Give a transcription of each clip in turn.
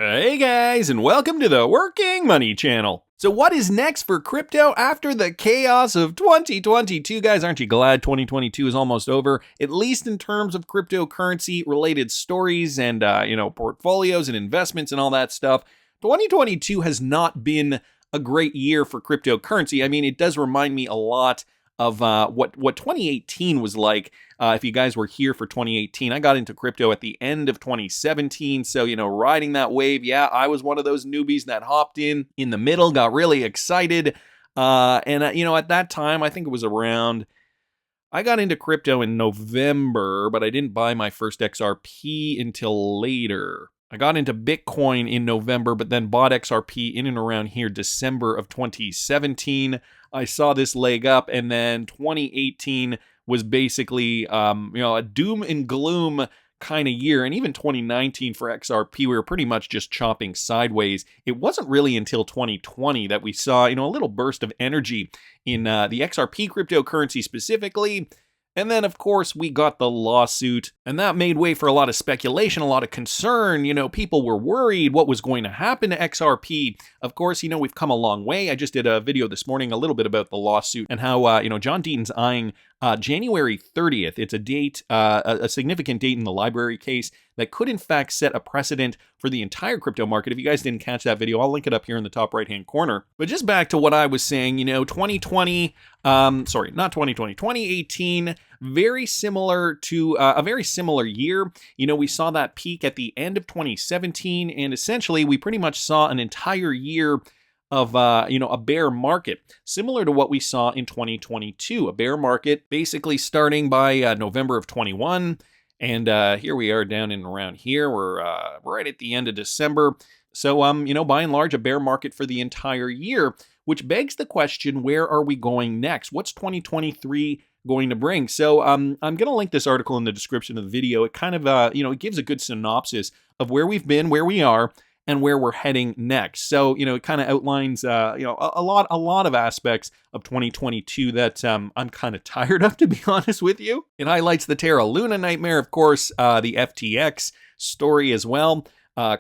Hey guys, and welcome to the Working Money Channel. So what is next for crypto after the chaos of 2022? Guys, aren't you glad 2022 is almost over? At least in terms of cryptocurrency related stories and, portfolios and investments and all that stuff. 2022 has not been a great year for cryptocurrency. I mean, it does remind me a lot of what 2018 was like. If you guys were here for 2018, I got into crypto at the end of 2017. So, riding that wave, yeah, I was one of those newbies that hopped in the middle, got really excited. At that time, I think it was I got into crypto in November, but I didn't buy my first XRP until later. I got into Bitcoin in November, but then bought XRP in and around here, December of 2017. I saw this leg up, and then 2018 was basically, a doom and gloom kind of year. And even 2019 for XRP, we were pretty much just chopping sideways. It wasn't really until 2020 that we saw, a little burst of energy in the XRP cryptocurrency specifically. And then, of course, we got the lawsuit, and that made way for a lot of speculation, a lot of concern. People were worried what was going to happen to XRP. Of course, we've come a long way. I just did a video this morning a little bit about the lawsuit and how, John Deaton's eyeing January 30th. It's a date, a significant date in the library case that could, in fact, set a precedent for the entire crypto market. If you guys didn't catch that video, I'll link it up here in the top right-hand corner. But just back to what I was saying, 2018, very similar to a very similar year. We saw that peak at the end of 2017, and essentially we pretty much saw an entire year of a bear market, similar to what we saw in 2022. A bear market basically starting by November of 21, and here we are down in around here. We're right at the end of December. So, by and large, a bear market for the entire year, which begs the question, where are we going next? What's 2023 going to bring? So I'm going to link this article in the description of the video. It kind of, it gives a good synopsis of where we've been, where we are, and where we're heading next. So, it kind of outlines, a lot of aspects of 2022 that I'm kind of tired of, to be honest with you. It highlights the Terra Luna nightmare, of course, the FTX story as well.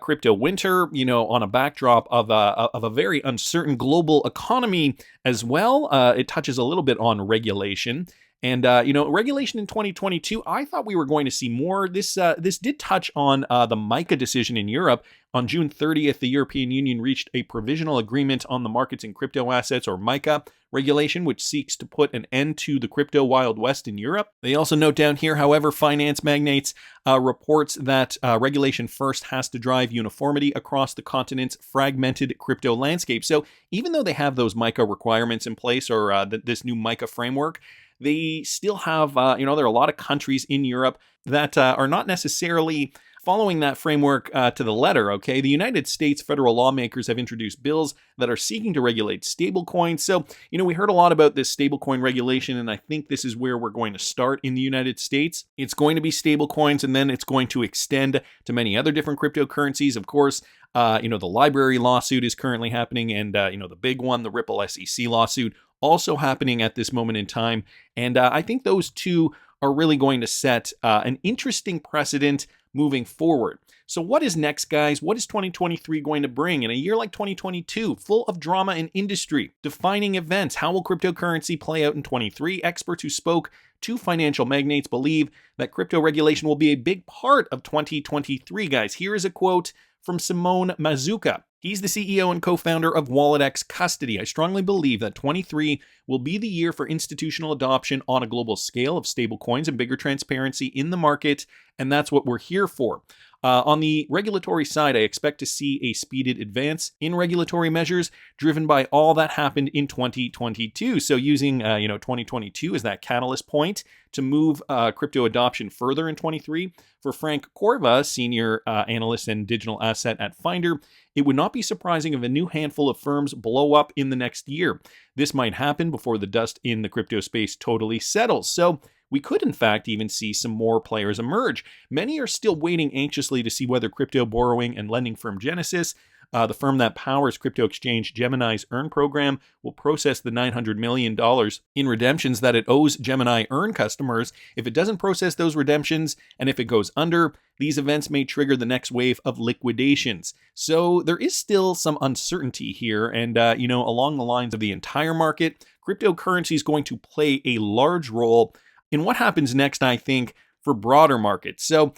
Crypto winter, on a backdrop of a very uncertain global economy as well. It touches a little bit on regulation. And, regulation in 2022, I thought we were going to see more. This did touch on the MiCA decision in Europe. On June 30th, the European Union reached a provisional agreement on the markets in crypto assets, or MiCA, regulation, which seeks to put an end to the crypto Wild West in Europe. They also note down here, however, finance magnates reports that regulation first has to drive uniformity across the continent's fragmented crypto landscape. So even though they have those MiCA requirements in place, or this new MiCA framework, they still have, there are a lot of countries in Europe that are not necessarily following that framework to the letter, okay? The United States federal lawmakers have introduced bills that are seeking to regulate stablecoins. So, we heard a lot about this stablecoin regulation, and I think this is where we're going to start in the United States. It's going to be stablecoins, and then it's going to extend to many other different cryptocurrencies. Of course, the library lawsuit is currently happening, and, the big one, the Ripple SEC lawsuit, also happening at this moment in time. And I think those two are really going to set an interesting precedent moving forward. So what is next, guys? What is 2023 going to bring? In a year like 2022, full of drama and industry, defining events, how will cryptocurrency play out in 23? Experts who spoke to financial magnates believe that crypto regulation will be a big part of 2023, guys. Here is a quote from Simone Mazuka. He's the CEO and co-founder of WalletX Custody. I strongly believe that 23 will be the year for institutional adoption on a global scale of stablecoins and bigger transparency in the market, and that's what we're here for. On the regulatory side, I expect to see a speeded advance in regulatory measures driven by all that happened in 2022. So using 2022 as that catalyst point to move crypto adoption further in 23. For Frank Corva, senior analyst and digital asset at Finder, it would not be surprising if a new handful of firms blow up in the next year. This might happen before the dust in the crypto space totally settles. So we could, in fact, even see some more players emerge. Many are still waiting anxiously to see whether crypto borrowing and lending firm Genesis The firm that powers crypto exchange Gemini's Earn program will process the $900 million in redemptions that it owes Gemini Earn customers. If it doesn't process those redemptions, and if it goes under, these events may trigger the next wave of liquidations. So there is still some uncertainty here, and along the lines of the entire market, cryptocurrency is going to play a large role in what happens next, I think, for broader markets. So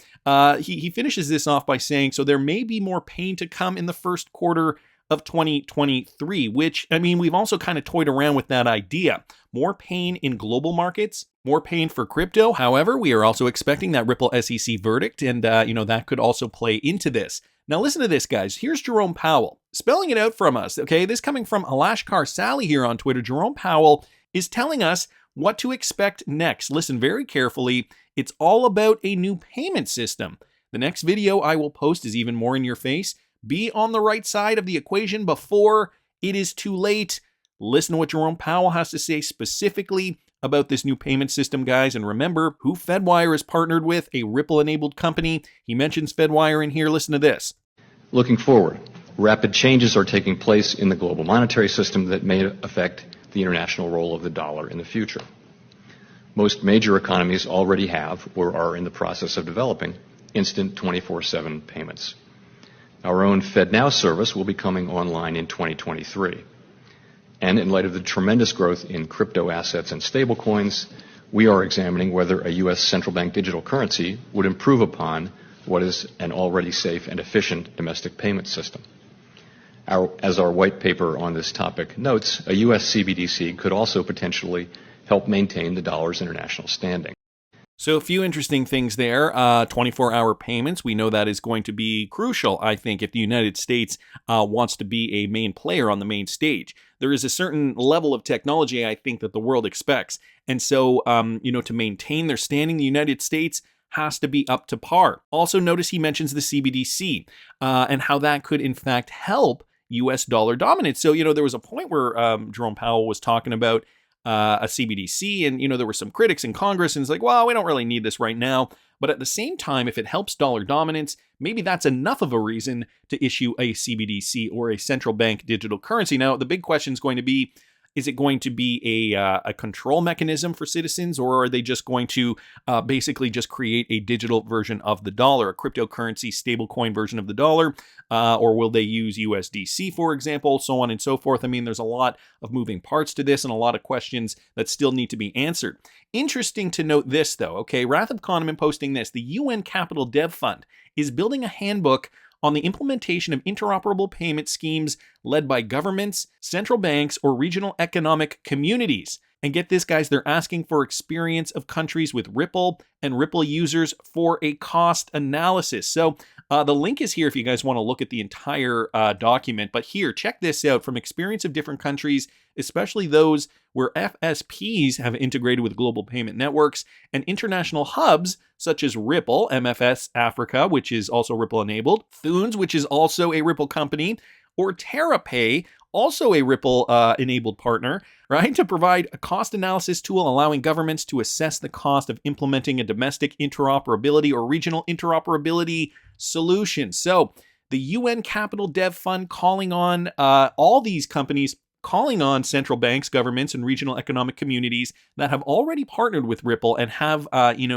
he finishes this off by saying, so there may be more pain to come in the first quarter of 2023, which, I mean, we've also kind of toyed around with that idea. More pain in global markets, more pain for crypto. However, we are also expecting that Ripple SEC verdict, and that could also play into this. Now listen to this, guys. Here's Jerome Powell spelling it out from us. Okay, this coming from Alashkar Sally here on Twitter. Jerome Powell is telling us what to expect next. Listen very carefully. It's all about a new payment system. The next video I will post is even more in your face. Be on the right side of the equation before it is too late. Listen to what Jerome Powell has to say specifically about this new payment system, guys. And remember who FedWire is partnered with, a Ripple-enabled company. He mentions FedWire in here. Listen to this. Looking forward, rapid changes are taking place in the global monetary system that may affect the international role of the dollar in the future. Most major economies already have or are in the process of developing instant 24/7 payments. Our own FedNow service will be coming online in 2023. And in light of the tremendous growth in crypto assets and stablecoins, we are examining whether a U.S. central bank digital currency would improve upon what is an already safe and efficient domestic payment system. As our white paper on this topic notes, a U.S. CBDC could also potentially help maintain the dollar's international standing. So a few interesting things there. 24-hour payments. We know that is going to be crucial, I think, if the United States wants to be a main player on the main stage. There is a certain level of technology, I think, that the world expects. And so, to maintain their standing, the United States has to be up to par. Also, notice he mentions the CBDC and how that could, in fact, help U.S. dollar dominance. So, there was a point where Jerome Powell was talking about a CBDC, and there were some critics in Congress, and it's like, well, we don't really need this right now. But at the same time, if it helps dollar dominance, maybe that's enough of a reason to issue a CBDC or a central bank digital currency. Now, the big question is going to be, is it going to be a control mechanism for citizens, or are they just going to basically just create a digital version of the dollar, a cryptocurrency stablecoin version of the dollar, or will they use USDC, for example, so on and so forth? I mean, there's a lot of moving parts to this and a lot of questions that still need to be answered. Interesting to note this, though, okay? Rathab Kahneman posting this. The UN Capital Dev Fund is building a handbook on the implementation of interoperable payment schemes led by governments, central banks, or regional economic communities. And get this, guys, they're asking for experience of countries with Ripple and Ripple users for a cost analysis. So the link is here if you guys want to look at the entire document. But here, check this out. From experience of different countries, especially those where FSPs have integrated with global payment networks and international hubs such as Ripple, MFS Africa, which is also Ripple enabled, Thunes, which is also a Ripple company, or TerraPay, also a Ripple enabled partner, right, to provide a cost analysis tool allowing governments to assess the cost of implementing a domestic interoperability or regional interoperability solution. So the UN Capital Dev Fund calling on all these companies, calling on central banks, governments, and regional economic communities that have already partnered with Ripple and have,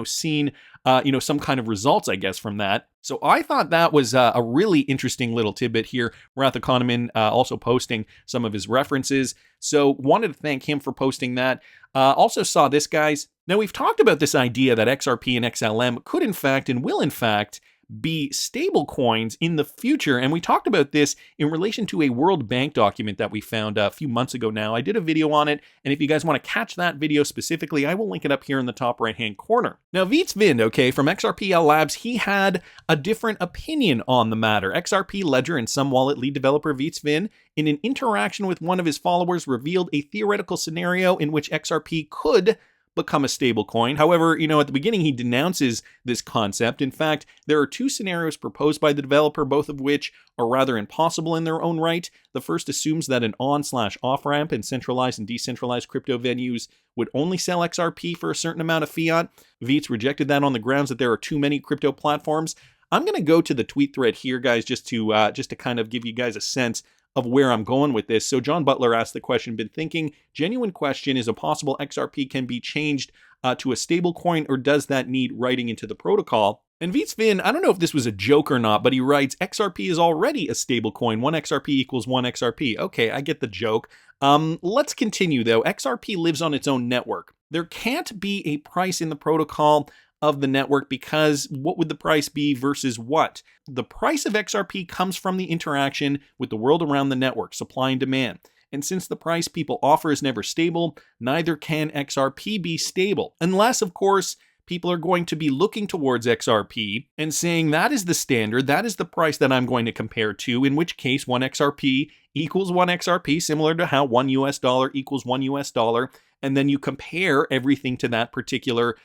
seen, some kind of results, I guess, from that. So I thought that was a really interesting little tidbit here. Rathab Kahneman also posting some of his references. So wanted to thank him for posting that. Also saw this, guys. Now, we've talked about this idea that XRP and XLM could, in fact, and will, in fact, be stable coins in the future. And we talked about this in relation to a World Bank document that we found a few months ago now. I did a video on it, and if you guys want to catch that video specifically, I will link it up here in the top right-hand corner. Now, Viets Vind, okay, from XRPL Labs, he had a different opinion on the matter. XRP Ledger and some wallet lead developer Viets Vind, in an interaction with one of his followers, revealed a theoretical scenario in which XRP could become a stablecoin. However, at the beginning, he denounces this concept. In fact, there are two scenarios proposed by the developer, both of which are rather impossible in their own right. The first assumes that an on/off ramp in centralized and decentralized crypto venues would only sell XRP for a certain amount of fiat. Viets rejected that on the grounds that there are too many crypto platforms I'm going to go to the tweet thread here, guys, just to kind of give you guys a sense of where I'm going with this. So John Butler asked the question, been thinking, genuine question, is it possible XRP can be changed to a stablecoin, or does that need writing into the protocol? And Vin, I don't know if this was a joke or not, but he writes, XRP is already a stablecoin. 1 XRP equals 1 XRP. Okay, I get the joke. Let's continue though. XRP lives on its own network. There can't be a price in the protocol of the network, because what would the price be versus what? The price of XRP comes from the interaction with the world around the network, supply and demand. And since the price people offer is never stable, neither can XRP be stable. Unless, of course, people are going to be looking towards XRP and saying that is the standard, that is the price that I'm going to compare to, in which case 1 XRP equals 1 XRP, similar to how $1 equals $1, and then you compare everything to that particular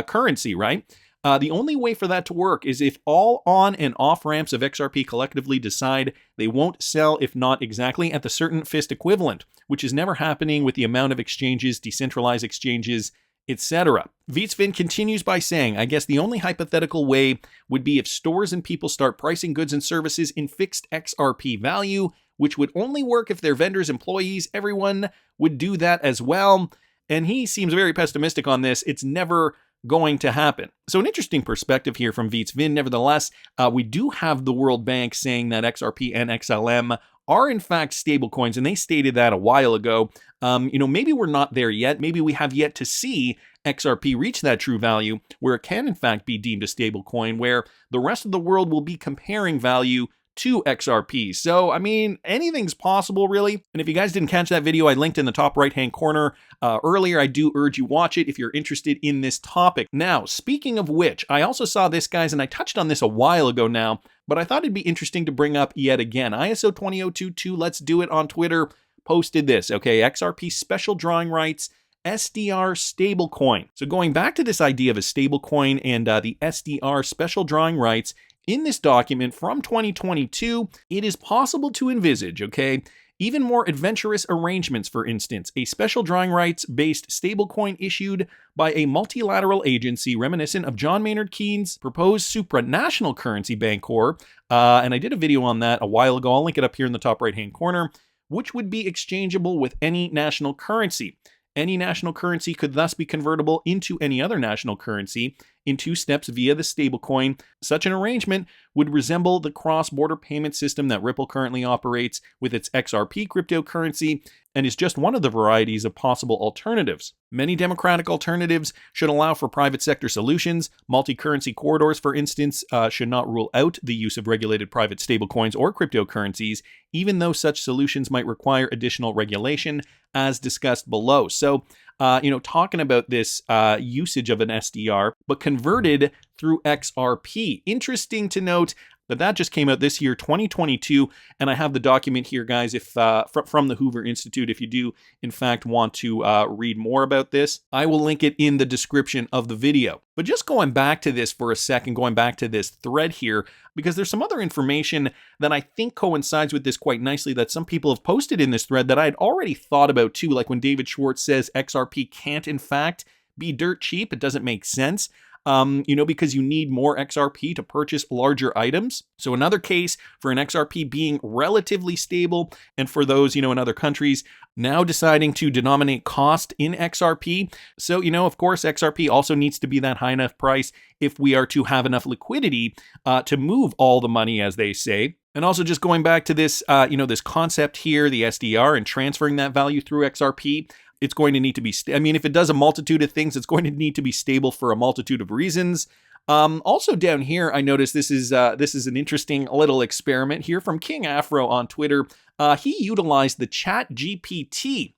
currency, right? The only way for that to work is if all on and off ramps of XRP collectively decide they won't sell, if not exactly at the certain fist equivalent, which is never happening with the amount of exchanges, decentralized exchanges, etc. Vin continues by saying, I guess the only hypothetical way would be if stores and people start pricing goods and services in fixed XRP value, which would only work if their vendors, employees, everyone would do that as well. And he seems very pessimistic on this. It's never going to happen. So an interesting perspective here from Vin. Nevertheless, we do have the World Bank saying that XRP and XLM are in fact stablecoins, and they stated that a while ago. Maybe we're not there yet. Maybe we have yet to see XRP reach that true value where it can in fact be deemed a stablecoin, where the rest of the world will be comparing value to XRP. So, I mean, anything's possible, really. And if you guys didn't catch that video, I linked in the top right-hand corner earlier. I do urge you watch it if you're interested in this topic. Now, speaking of which, I also saw this, guys, and I touched on this a while ago now, but I thought it'd be interesting to bring up yet again. ISO 20022, let's do it on Twitter, posted this, okay? XRP special drawing rights, SDR stablecoin. So going back to this idea of a stablecoin and the SDR special drawing rights, in this document from 2022, it is possible to envisage, okay, even more adventurous arrangements. For instance, a special drawing rights-based stablecoin issued by a multilateral agency reminiscent of John Maynard Keynes' proposed supranational currency Bancor, and I did a video on that a while ago. I'll link it up here in the top right-hand corner, which would be exchangeable with any national currency. Any national currency could thus be convertible into any other national currency in 2 steps via the stablecoin. Such an arrangement would resemble the cross-border payment system that Ripple currently operates with its XRP cryptocurrency, and is just one of the varieties of possible alternatives. Many democratic alternatives should allow for private sector solutions. Multi-currency corridors, for instance, should not rule out the use of regulated private stablecoins or cryptocurrencies, even though such solutions might require additional regulation, as discussed below. So, talking about this usage of an SDR, but converted through XRP. Interesting to note that just came out this year, 2022, and I have the document here, guys, if from the Hoover Institute. If you do, in fact, want to read more about this, I will link it in the description of the video. But just going back to this for a second, going back to this thread here, because there's some other information that I think coincides with this quite nicely that some people have posted in this thread that I'd already thought about too, like when David Schwartz says XRP can't, in fact, be dirt cheap. It doesn't make sense. Because you need more XRP to purchase larger items. So another case for an XRP being relatively stable, and for those, in other countries now deciding to denominate cost in XRP. So, of course, XRP also needs to be that high enough price if we are to have enough liquidity to move all the money, as they say. And also just going back to this, this concept here, the SDR, and transferring that value through XRP. It's going to need to be, if it does a multitude of things, it's going to need to be stable for a multitude of reasons. Also down here, I noticed this is an interesting little experiment here from King Afro on Twitter. He utilized the ChatGPT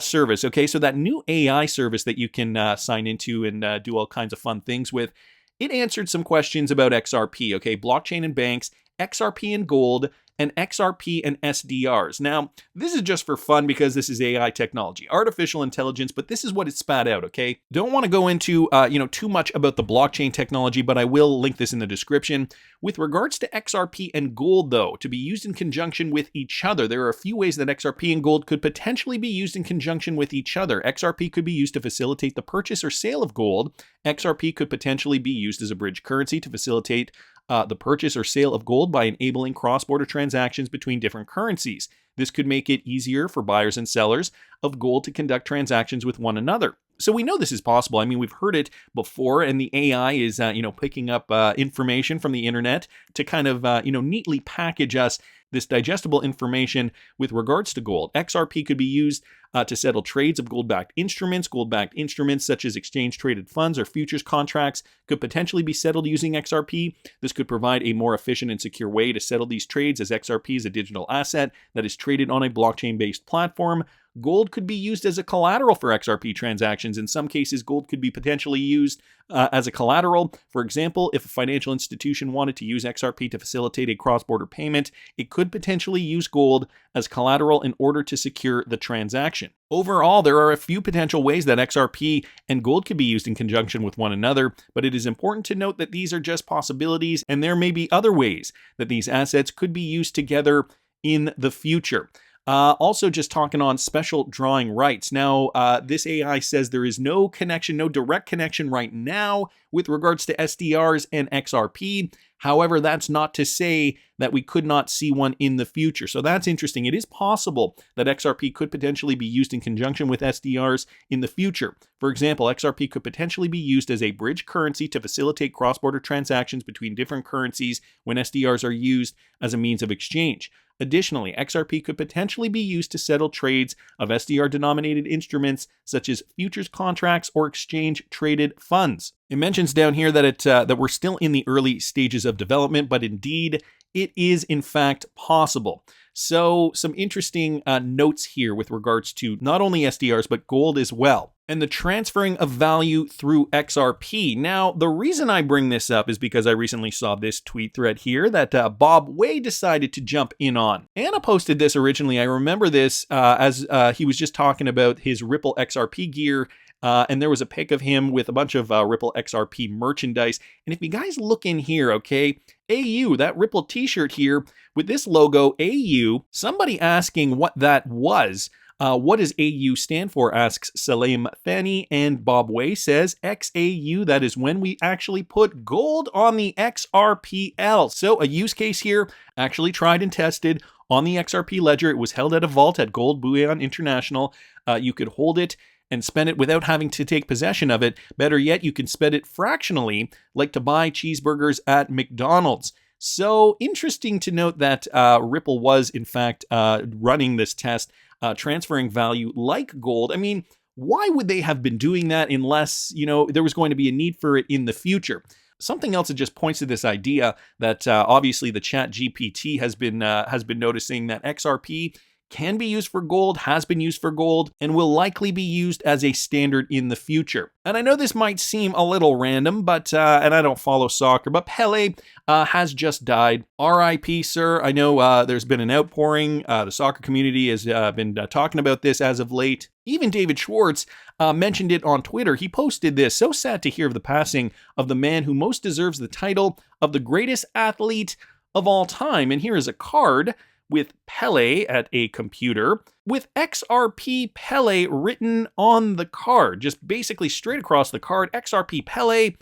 service. Okay, so that new AI service that you can sign into and do all kinds of fun things with. It answered some questions about XRP. Okay, blockchain and banks, XRP and gold, and XRP and SDRs. Now, this is just for fun because this is AI technology, artificial intelligence, but this is what it spat out, okay? Don't want to go into, too much about the blockchain technology, but I will link this in the description. With regards to XRP and gold, though, to be used in conjunction with each other, there are a few ways that XRP and gold could potentially be used in conjunction with each other. XRP could be used to facilitate the purchase or sale of gold. XRP could potentially be used as a bridge currency to facilitate the purchase or sale of gold by enabling cross-border transactions between different currencies. This could make it easier for buyers and sellers of gold to conduct transactions with one another. So we know this is possible. I mean, we've heard it before, and the AI is, picking up information from the internet to kind of, neatly package us this digestible information with regards to gold. XRP could be used to settle trades of gold-backed instruments. Gold-backed instruments such as exchange-traded funds or futures contracts could potentially be settled using XRP. This could provide a more efficient and secure way to settle these trades, as XRP is a digital asset that is traded on a blockchain-based platform. Gold could be used as a collateral for XRP transactions. In some cases, gold could be potentially used as a collateral. For example, if a financial institution wanted to use XRP to facilitate a cross-border payment, it could potentially use gold as collateral in order to secure the transaction. Overall, there are a few potential ways that XRP and gold could be used in conjunction with one another, but it is important to note that these are just possibilities, and there may be other ways that these assets could be used together in the future. Also, just talking on special drawing rights. Now, this AI says there is no connection, no direct connection right now with regards to SDRs and XRP. However, that's not to say that we could not see one in the future. So that's interesting. It is possible that XRP could potentially be used in conjunction with SDRs in the future. For example, XRP could potentially be used as a bridge currency to facilitate cross-border transactions between different currencies when SDRs are used as a means of exchange. Additionally, XRP could potentially be used to settle trades of SDR-denominated instruments such as futures contracts or exchange-traded funds. It mentions down here that that we're still in the early stages of development, but indeed, it is in fact possible. So some interesting notes here with regards to not only SDRs, but gold as well, and the transferring of value through XRP. Now, the reason I bring this up is because I recently saw this tweet thread here that Bob Way decided to jump in on. Anna posted this originally. I remember this as he was just talking about his Ripple XRP gear. And there was a pic of him with a bunch of Ripple XRP merchandise. And if you guys look in here, okay, AU, that Ripple t-shirt here with this logo, AU, somebody asking what that was. What does AU stand for, asks Salim Thani, and Bob Way says XAU, that is when we actually put gold on the XRPL. So a use case here, actually tried and tested on the XRP ledger. It was held at a vault at Gold Bullion International. You could hold it and spend it without having to take possession of it. Better yet, you can spend it fractionally, like to buy cheeseburgers at McDonald's. So interesting to note that Ripple was, in fact, running this test, transferring value like gold. I mean, why would they have been doing that unless, there was going to be a need for it in the future? Something else that just points to this idea that obviously the Chat GPT has been noticing that XRP can be used for gold, has been used for gold, and will likely be used as a standard in the future. And I know this might seem a little random, but, and I don't follow soccer, but Pele has just died. RIP, sir. I know there's been an outpouring. The soccer community has been talking about this as of late. Even David Schwartz mentioned it on Twitter. He posted this: so sad to hear of the passing of the man who most deserves the title of the greatest athlete of all time. And here is a card with Pele at a computer, with XRP Pele written on the card. Just basically straight across the card, XRP Pele.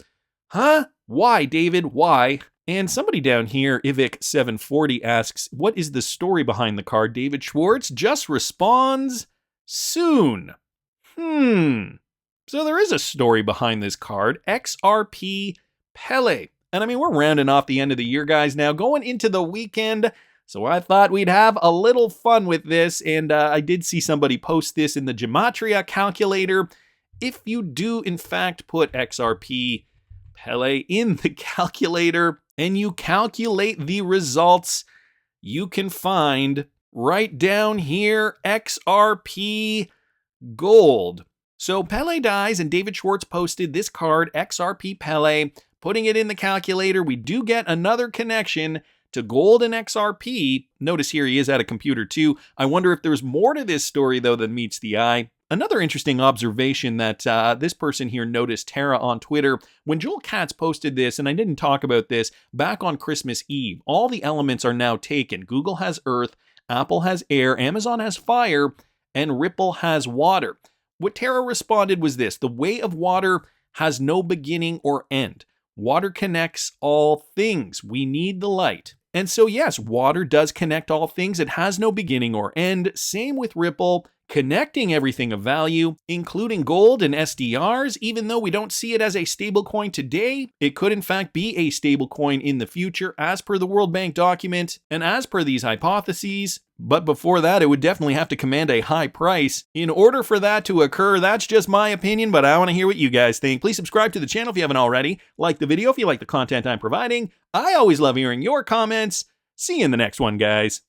Huh? Why, David? Why? And somebody down here, Ivic740, asks, what is the story behind the card? David Schwartz just responds, soon. So there is a story behind this card, XRP Pele. And I mean, we're rounding off the end of the year, guys, now, going into the weekend. So I thought we'd have a little fun with this, and I did see somebody post this in the Gematria calculator. If you do, in fact, put XRP Pele in the calculator and you calculate the results, you can find right down here XRP gold. So Pele dies, and David Schwartz posted this card, XRP Pele. Putting it in the calculator, we do get another connection to gold and XRP. Notice here he is at a computer too. I wonder if there's more to this story though than meets the eye. Another interesting observation that this person here noticed, Tara on Twitter, when Joel Katz posted this, and I didn't talk about this, back on Christmas Eve, all the elements are now taken. Google has Earth, Apple has Air, Amazon has Fire, and Ripple has Water. What Tara responded was this: the way of water has no beginning or end. Water connects all things. We need the light. And so yes, water does connect all things. It has no beginning or end. Same with Ripple, connecting everything of value, including gold and SDRs. Even though we don't see it as a stablecoin today, it could in fact be a stablecoin in the future as per the World Bank document and as per these hypotheses. But before that, it would definitely have to command a high price. In order for that to occur, that's just my opinion, but I want to hear what you guys think. Please subscribe to the channel if you haven't already. Like the video if you like the content I'm providing. I always love hearing your comments. See you in the next one, guys.